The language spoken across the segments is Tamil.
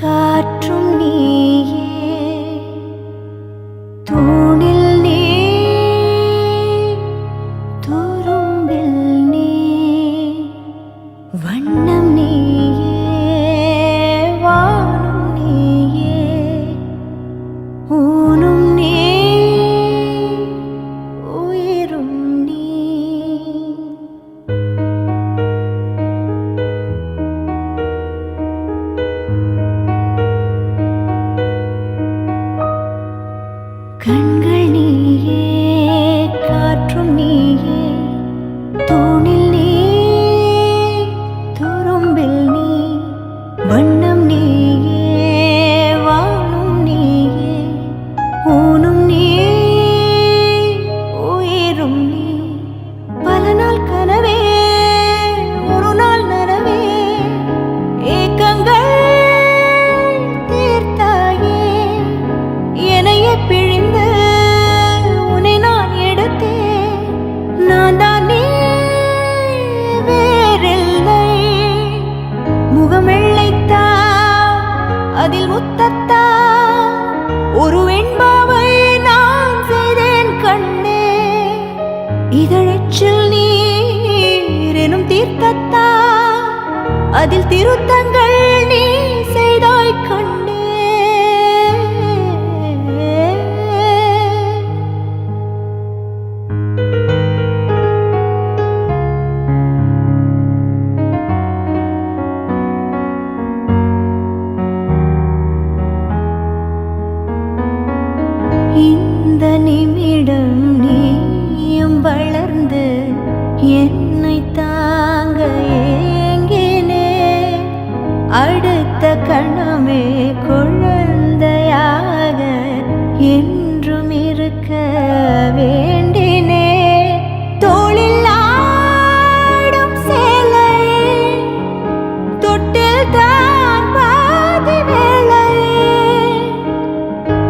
காற்றும் நீயே, தூணில் நீ, துரும்பில் நீ, வண்ணம் நீயே, வானும் நீயே, ஊனும் நீ, உயிரும் நீ. கண்கள் நீயே, காற்றும் நீயே, தூணில் நீ, துரும்பில் நீ, வண்ணம் நீயே, வானும் நீயே, ஊனும் நீ, உயிரும் நீ. பல நாள் கனவே, ஒரு நாள் நனவே, ஏக்கங்கள் தீர்த்தாயே, என்னையே பிழிந்து உன்னை நான் எடுத்தேன். நான் தான் நீ, வேறில்லை. முகம் வெள்ளைத்தா, அதில் முத்தத்தா, ஒரு வெண்பாவை நான் செய்தேன் கண்ணே. இதழச்சில் நீர் எனும் தீர்த்தத்தா, அதில் திருத்தங்கள் நீ செய்தாய் கண்ணே. இந்த நிமிடம் நீயும் வளர்ந்து என்னை தாங்க ஏங்கினே. அடுத்த கணமே குழந்தையாக என்றும் இருக்க வேண்டினே. தோளில் ஆடும் சேலையே, தொட்டில் தான் பாதி வேளையே,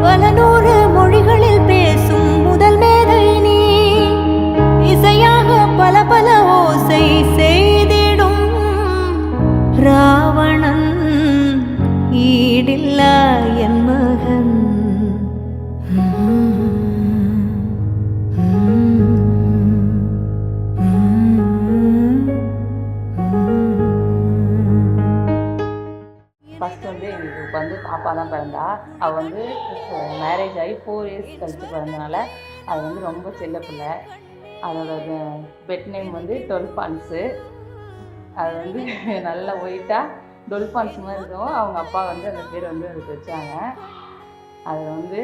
பல நூறு மொழிகளில் பேசும் முதல் மேதை நீ. இசையாக பல பல ஓசை செய்திடும் ராவணன் ஈடில்லா என் மகன். ஃபஸ்ட்டு வந்து எங்களுக்கு வந்து பாப்பா தான் பிறந்தா. அவள் வந்து மேரேஜ் ஆகி 4 இயர்ஸ் கழித்து பிறந்தனால அது வந்து ரொம்ப செல்ல பிள்ளை. அதோட பெட் நேம் வந்து டொல்பான்ஸு. அது வந்து நல்லா ஒயிட்டாக டொல்பான்ஸ் மாதிரி இருக்கும். அவங்க அப்பா வந்து அந்த பேர் வந்து அதுக்கு வச்சாங்க. அது வந்து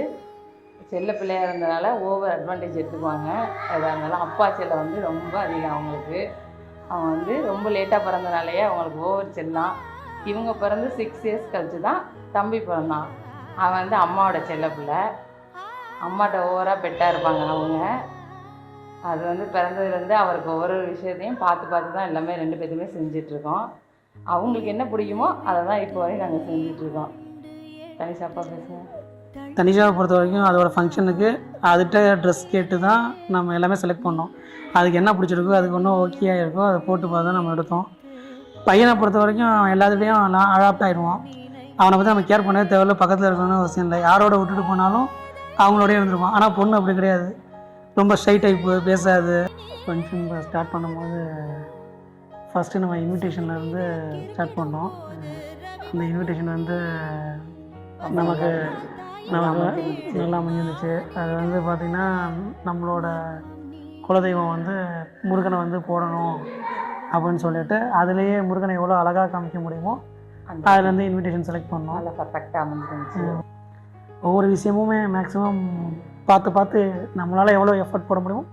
செல்ல பிள்ளையாக இருந்தனால ஓவர் அட்வான்டேஜ் எடுத்துக்குவாங்க. அதாக இருந்தாலும் அப்பா செல்லம் வந்து ரொம்ப அதிகம் அவங்களுக்கு. அவங்க வந்து ரொம்ப லேட்டாக பிறந்தனாலேயே அவங்களுக்கு ஓவர் செல்லம். இவங்க பிறந்து 6 இயர்ஸ் கழிச்சு தான் தம்பி பிறந்தான். அவன் வந்து அம்மாவோட செல்ல பிள்ளை. அம்மாட்ட ஓவராக பெட்டாக இருப்பாங்க அவங்க. அது வந்து பிறந்ததுலேருந்து அவருக்கு ஒவ்வொரு விஷயத்தையும் பார்த்து பார்த்து தான் எல்லாமே 2 பேருமே செஞ்சிட்ருக்கோம். அவங்களுக்கு என்ன பிடிக்குமோ அதை தான் இப்போ வரையும் நாங்கள் செஞ்சிட்ருக்கோம். தனிஷாப்பா பேசுங்க. தனிஷாவை பொறுத்த வரைக்கும் அதோட ஃபங்க்ஷனுக்கு அதுகிட்ட ட்ரெஸ் கேட்டு தான் நம்ம எல்லாமே செலக்ட் பண்ணோம். அதுக்கு என்ன பிடிச்சிருக்கோ, அதுக்கு ஒன்றும் ஓகேயாக இருக்கோ அதை போட்டு பார்த்து தான் நம்ம எடுத்தோம். பையனை பொறுத்த வரைக்கும் அவன் எல்லாத்துலேயும் அடாப்ட் ஆகிடுவான். அவனை பற்றி நம்ம கேர் பண்ணவே தேவையில்ல, பக்கத்தில் இருக்கணும்னு அவசியம் இல்லை. யாரோட விட்டுட்டு போனாலும் அவங்களோடய இருந்துருவான். ஆனால் பொண்ணு அப்படி கிடையாது, ரொம்ப ஷை டைப்பு, பேசாது. ஃபங்க்ஷன் ஸ்டார்ட் பண்ணும்போது ஃபஸ்ட்டு நம்ம இன்விடேஷன்லேருந்து ஸ்டார்ட் பண்ணோம். அந்த இன்விடேஷன் வந்து நமக்கு நல்லா அமைஞ்சிருந்துச்சு. அது வந்து பார்த்திங்கன்னா நம்மளோட குலதெய்வம் வந்து முருகனை வந்து போடணும் அப்படின்னு சொல்லிட்டு அதுலேயே முருகனை எவ்வளோ அழகாக காமிக்க முடியுமோ அதுலேருந்து இன்விடேஷன் செலக்ட் பண்ணோம். நல்லா பர்ஃபெக்டாக அமைஞ்சிருந்துச்சு. ஒவ்வொரு விஷயமுமே மேக்ஸிமம் பார்த்து நம்மளால் எவ்வளோ எஃபர்ட் போட முடியுமோ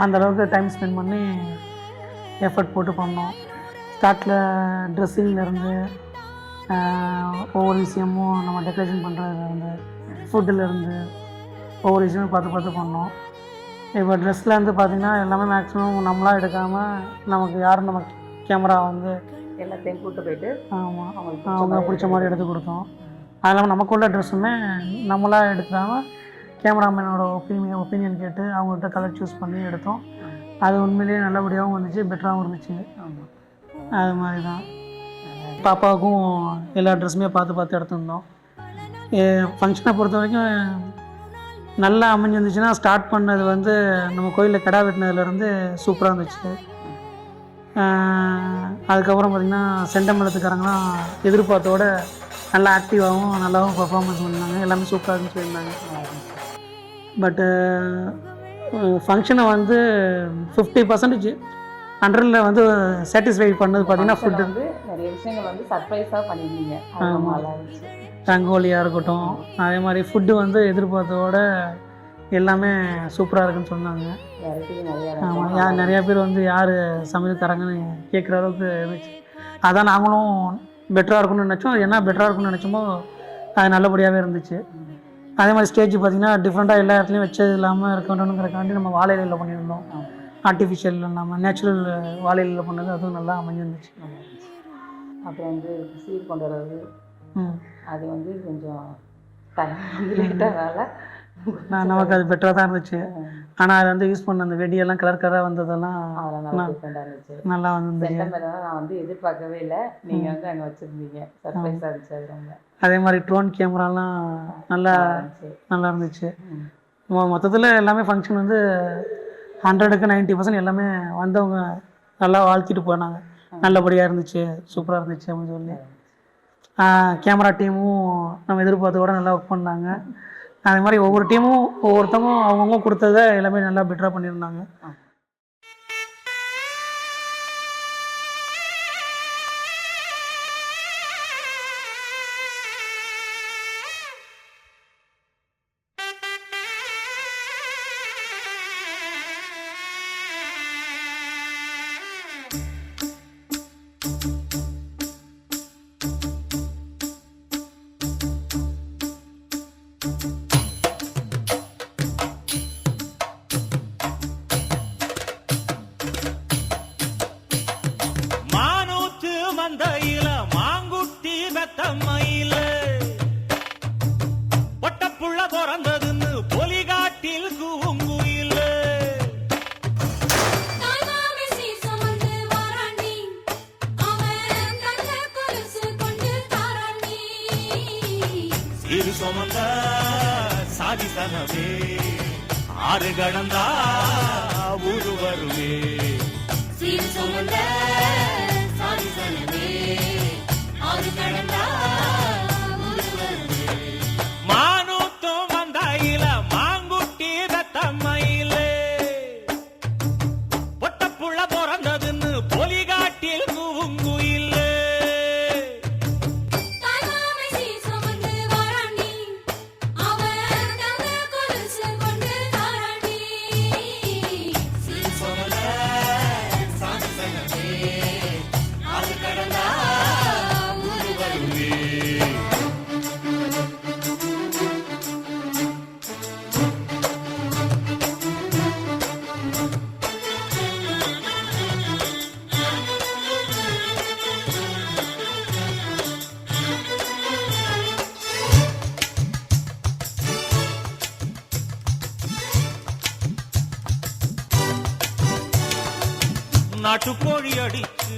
அந்தளவுக்கு டைம் ஸ்பெண்ட் பண்ணி எஃபர்ட் போட்டு பண்ணோம். ஸ்டார்ட்டில் ட்ரெஸ்ஸிங்லேருந்து ஒவ்வொரு விஷயமும் நம்ம டெக்கரேஷன் பண்ணுறதுலேருந்து ஃபுட்டுலேருந்து ஒவ்வொரு விஷயமும் பார்த்து பண்ணோம். இப்போ ட்ரெஸ்ஸில் வந்து பார்த்திங்கன்னா எல்லாமே மேக்ஸிமம் நம்மளாக எடுக்காமல் நமக்கு யாரும் நம்ம கேமரா வந்து எல்லாத்தையும் கூப்பிட்டு போயிட்டு ஆமாம் அவங்க பிடிச்ச மாதிரி எடுத்து கொடுத்தோம். அது இல்லாமல் நமக்குள்ள ட்ரெஸ்ஸுமே நம்மளாக எடுக்காமல் கேமராமேனோட ஒப்பீனியன் கேட்டு அவங்கள்ட்ட கலர் சூஸ் பண்ணி எடுத்தோம். அது உண்மையிலேயே நல்லபடியாகவும் வந்துச்சு, பெட்டராகவும் இருந்துச்சு. அது மாதிரி தான் பாப்பாவுக்கும் எல்லா ட்ரெஸ்ஸுமே பார்த்து எடுத்துருந்தோம். ஃபங்க்ஷனை பொறுத்த வரைக்கும் நல்லா அமைஞ்சிருந்துச்சுன்னா, ஸ்டார்ட் பண்ணது வந்து நம்ம கோயிலில் கிடா வெட்டினதுலேருந்து சூப்பராக இருந்துச்சு. அதுக்கப்புறம் பார்த்திங்கன்னா செண்டமேளத்துக்காரங்களாம் எதிர்பார்த்தோட நல்லா ஆக்டிவாகவும் நல்லாவும் பர்ஃபார்மன்ஸ் பண்ணாங்க. எல்லாமே சூப்பராக இருக்குன்னு சொல்லியிருந்தாங்க. பட்டு ஃபங்க்ஷனை வந்து 50% 100ல் வந்து சாட்டிஸ்ஃபை பண்ணது பார்த்திங்கன்னா ஃபுட்டு வந்து நிறைய விஷயங்கள் வந்து சர்ப்ரைஸாக பண்ணியிருந்தீங்க. நல்லா இருந்துச்சு. ரங்கோலியாக இருக்கட்டும், அதே மாதிரி ஃபுட்டு வந்து எதிர்பார்த்தோட எல்லாமே சூப்பராக இருக்குன்னு சொன்னாங்க. ஆமாம், நிறையா பேர் வந்து யார் சமையல் தராங்கன்னு கேட்குற அளவுக்கு இருந்துச்சு. அதான் நாங்களும் பெட்டராக இருக்கும்னு நினச்சோம். என்ன பெட்டராக இருக்கும்னு நினச்சோமோ அது நல்லபடியாகவே இருந்துச்சு. அதே மாதிரி ஸ்டேஜ் பார்த்திங்கன்னா டிஃப்ரெண்ட்டாக எல்லா இடத்துலையும் வச்சது இல்லாமல் இருக்கணுங்கிறக்காண்டி நம்ம வாழை இலையில் பண்ணியிருந்தோம். ஆர்டிஃபிஷியல் இல்லாமல் நேச்சுரல் வாழை இலையில் பண்ணது அதுவும் நல்லா அமைஞ்சிருந்துச்சு. அப்புறம் வந்து சீர் கொண்டு வர்றது அது வந்து கொஞ்சம் டைம் வந்து லேட்டானால நமக்கு அது பெட்டராக தான் இருந்துச்சு. ஆனால் அதை வந்து யூஸ் பண்ண அந்த வெடியெல்லாம் கலராக வந்ததெல்லாம் நல்லா வந்து நான் வந்து எதிர்பார்க்கவே இல்லை. நீங்கள் வந்து அங்கே வச்சுருந்தீங்க, சர்ப்ரைஸாக இருந்துச்சு. அது ரொம்ப அதே மாதிரி ட்ரோன் கேமராலாம் நல்லா இருந்துச்சு. மொத்தத்தில் எல்லாமே ஃபங்க்ஷன் வந்து 100க்கு 90% எல்லாமே வந்தவங்க நல்லா வாழ்த்திட்டு போனாங்க. நல்லபடியாக இருந்துச்சு, சூப்பராக இருந்துச்சு அப்படின்னு சொல்லி. கேமரா டீமும் நம்ம எதிர்பார்த்தோட நல்லா ஒர்க் பண்ணாங்க. அதே மாதிரி ஒவ்வொரு டீமும் ஒவ்வொருத்தவங்க அவங்கவுங்க கொடுத்ததை எல்லாமே நல்லா பெட்டராக பண்ணியிருந்தாங்க. மந்தையில மாங்குட்டி பெத்தம்மையில பொட்டப்புள்ள பிறந்ததுன்னு பொலிகாட்டில் கூங்குயில சிறு சுமந்த சாதி சனவே ஆறு கடந்தா ஊரு வருவே சிறு சுமந்த மானூத்தும் வந்தாயில மாங்குட்டி ரத்தம்மையில பொட்டப்புள்ள பிறந்ததுன்னு பொலிகாட்டில் கூங்குயில நாட்டுக்கோழி அடிச்சு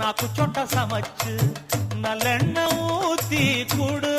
நாக்கு சொட்ட சமைச்சு நல்லெண்ணெய் ஊத்தி குடு